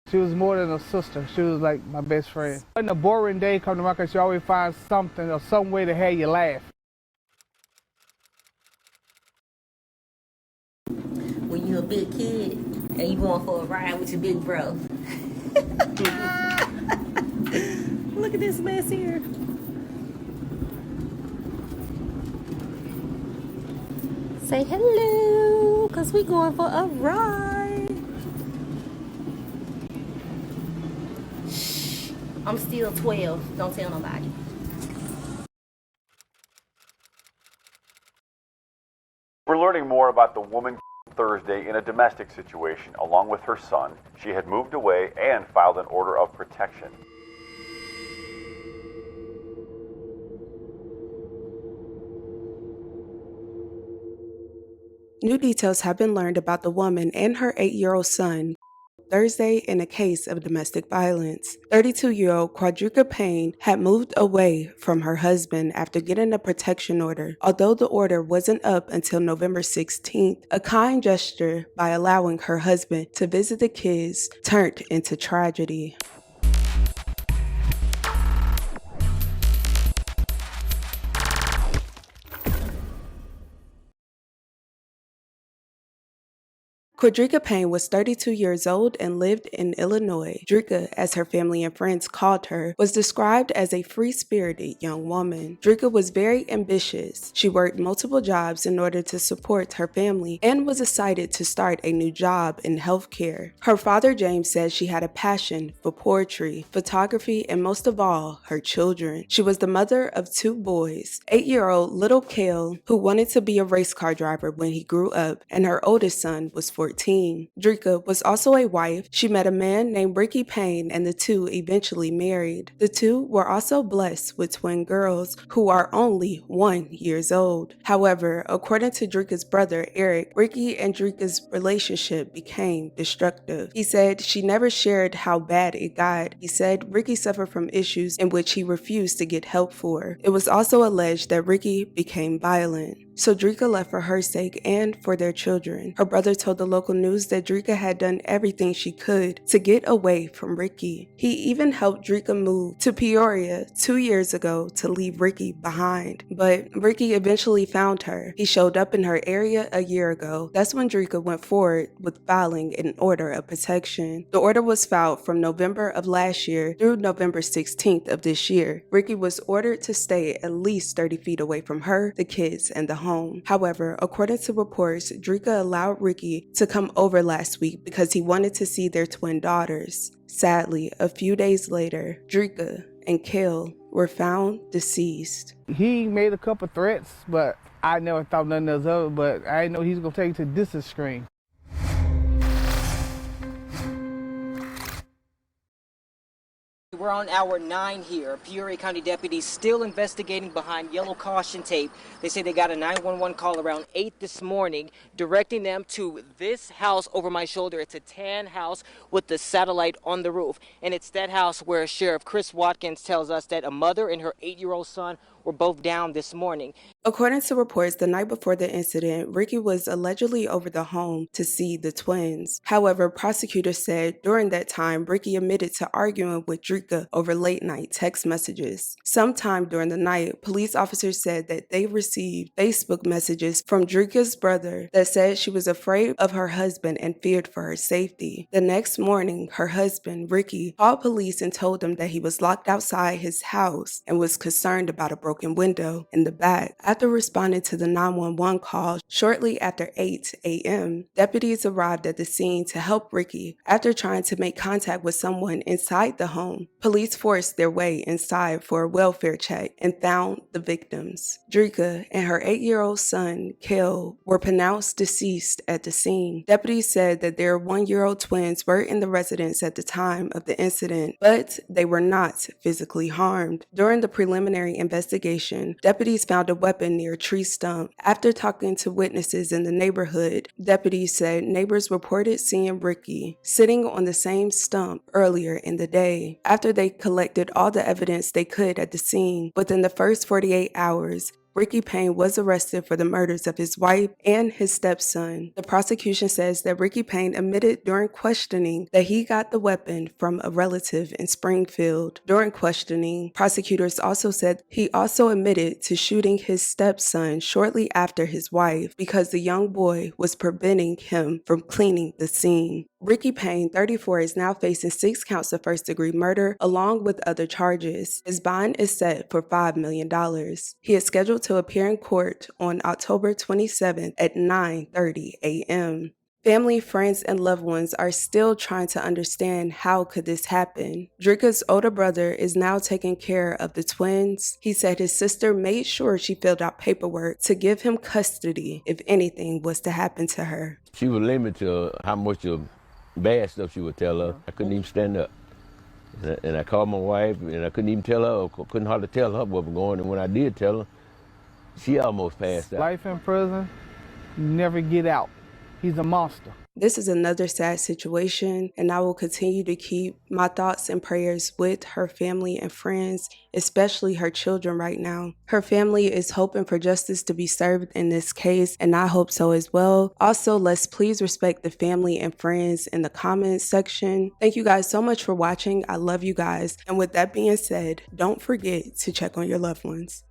She was more than a sister. She was like my best friend. When a boring day come to my house, you always find something or some way to have you laugh. When you're a big kid and you going for a ride with your big bro. Look at this mess here. Say hello, cause we going for a ride. Shh, I'm still 12. Don't tell nobody. We're learning more about the woman Thursday in a domestic situation. Along with her son, she had moved away and filed an order of protection. New details have been learned about the woman and her 8-year-old son Thursday in a case of domestic violence. 32-year-old DrekaPayne had moved away from her husband after getting a protection order. Although the order wasn't up until November 16th, a kind gesture by allowing her husband to visit the kids turned into tragedy. DrekaPayne was 32 years old and lived in Illinois. Dreka, as her family and friends called her, was described as a free-spirited young woman. Dreka was very ambitious. She worked multiple jobs in order to support her family and was excited to start a new job in healthcare. Her father, James, said she had a passion for poetry, photography, and most of all, her children. She was the mother of 2 boys, 8-year-old little Kale, who wanted to be a race car driver when he grew up, and her oldest son was 14. Dreka was also a wife. She met a man named Ricky Payne and the two eventually married. The two were also blessed with twin girls who are only 1 year old. However, according to Dreka's brother Eric, Ricky and Dreka's relationship became destructive. He said she never shared how bad it got. He said Ricky suffered from issues in which he refused to get help for. It was also alleged that Ricky became violent. So Dreka left for her sake and for their children. Her brother told the local news that Dreka had done everything she could to get away from Ricky. He even helped Dreka move to Peoria 2 years ago to leave Ricky behind. But Ricky eventually found her. He showed up in her area a year ago. That's when Dreka went forward with filing an order of protection. The order was filed from November of last year through November 16th of this year. Ricky was ordered to stay at least 30 feet away from her, the kids, and the home. However, according to reports, Dreka allowed Ricky to come over last week because he wanted to see their twin daughters. Sadly, a few days later, Dreka and Kale were found deceased. He made a couple threats, but I never thought nothing else of it, but I didn't know he was going to take it to distance screen. We're on hour 9 here. Peoria County deputies still investigating behind yellow caution tape. They say they got a 911 call around 8 this morning, directing them to this house over my shoulder. It's a tan house with the satellite on the roof. And it's that house where Sheriff Chris Watkins tells us that a mother and her 8-year-old son were both down this morning. According to reports, the night before the incident, Ricky was allegedly over the home to see the twins. However, prosecutors said during that time, Ricky admitted to arguing with Dreka over late-night text messages. Sometime during the night, police officers said that they received Facebook messages from Dreka's brother that said she was afraid of her husband and feared for her safety. The next morning, her husband, Ricky, called police and told them that he was locked outside his house and was concerned about a broken window in the back. After responding to the 911 call shortly after 8 a.m., deputies arrived at the scene to help Ricky. After trying to make contact with someone inside the home, police forced their way inside for a welfare check and found the victims. Dreka and her 8-year-old son, Kale, were pronounced deceased at the scene. Deputies said that their 1-year-old twins were in the residence at the time of the incident, but they were not physically harmed. During the preliminary investigation, deputies found a weapon near a tree stump. After talking to witnesses in the neighborhood, deputies said neighbors reported seeing Ricky sitting on the same stump earlier in the day. After they collected all the evidence they could at the scene, within the first 48 hours, DrekaPayne was arrested for the murders of his wife and his stepson. The prosecution says that DrekaPayne admitted during questioning that he got the weapon from a relative in Springfield. During questioning, prosecutors also said he also admitted to shooting his stepson shortly after his wife because the young boy was preventing him from cleaning the scene. DrekaPayne, 34, is now facing 6 counts of first-degree murder along with other charges. His bond is set for $5 million. He is scheduled to appear in court on October 27th at 9:30 a.m. Family, friends, and loved ones are still trying to understand how could this happen. Dreka's older brother is now taking care of the twins. He said his sister made sure she filled out paperwork to give him custody if anything was to happen to her. She was limited to how much of bad stuff she would tell her. I couldn't even stand up. And I called my wife, and I couldn't even tell her, or couldn't hardly tell her what was going on. And when I did tell her, she almost passed out. Life in prison, you never get out. He's a monster. This is another sad situation, and I will continue to keep my thoughts and prayers with her family and friends, especially her children right now. Her family is hoping for justice to be served in this case, and I hope so as well. Also, let's please respect the family and friends in the comments section. Thank you guys so much for watching. I love you guys. And with that being said, don't forget to check on your loved ones.